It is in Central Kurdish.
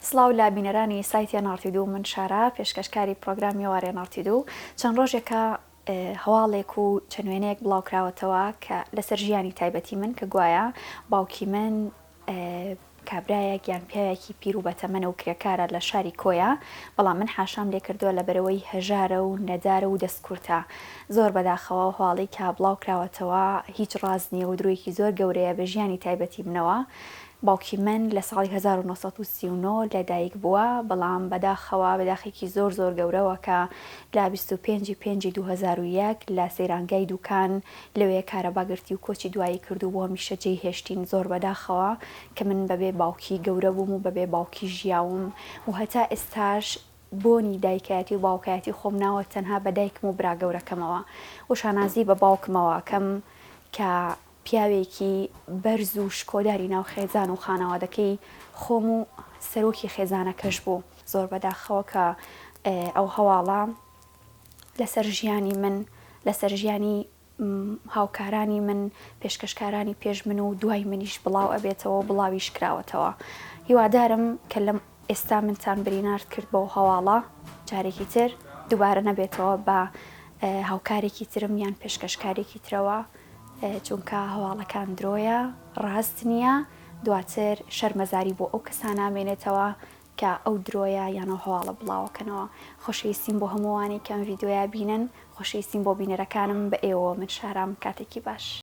سڵاو لا بینەرانی سایتی نارتیدو من شارە پێشکەشکاری پرۆگرامی ئێوارێ نارتیدو چەند ڕۆژێکە هەواڵێک و چەنوێنەیەک بڵاوکراوەتەوە کە لەسەر ژیانی تایبەتی من کە گوایە باوکی من کابرایەک یان پیاوێکی پیر و بەتەمەنە و کرێکارە لە شاری کۆیە، بەڵام من حاشام لێ کردووە لەبەرەوەی هەژارە و نەدارە و دەستکورتە زۆر بەداخەوە هەواڵی کە بڵاوکراوەتەوە هیچ ڕاز نییە و درۆیەکی زۆر گەورەیە بە ژیانی تایبەتی منەوە. باوکی من لە ساڵی 1939 لەدایک بووە، بەڵام بەداخەوە بەداخێکی زۆر گەورەوە کە لە 25/5/2001 لە سەیرانگای دووکان لەوەیە کارەباگرتی و کۆچی دوایی کردو بۆ میشە جێی هێشتین زۆر بەداخەوە کە من بەبێ باوکی گەورە بووم و بەبێ باوکی ژیاوم و هەتا ئێستاش بۆنی دایکایەتی و باوکایەتی خۆم ناوە تەنها بە دایکم و برا گەورەکەمەوە و شانازی بە باوکمەوە کەم کە پیاوێکی بەرز و شکۆداری ناو خێزان و خانەوادەکەی خۆم و سەرۆکی خێزانەکەش بوو. زۆر بەداخەوە کە ئەو هەواڵە لەسەر ژیانی من، لەسەر ژیانی هاوکارانی من، پێشکەشکارانی پێش من و دوای منیش بڵاو ئەبێتەوە و بڵاویش کراوەتەوە. هیوادارم کە لەم ئێستا منتان برینارد کرد بەو هەواڵە جارێکی تر دووبارە نەبێتەوە بە هاوکارێکی ترم یان پێشکەشکارێکی ترەوە، چونکە هەواڵەکان درۆیە، ڕاست نییە، دواتر شەرمەزاری بۆ ئەو کەسانە ئامێنێتەوە کە ئەو درۆیە یانەوە هەواڵە بڵاوەکەنەوە. خۆشەویستیم بۆ هەمووانی کەم ڤیدیۆیە بینن، خۆشەویستیم بۆ بینەرەکانم بە ئێوە من شارام کاتێکی باش.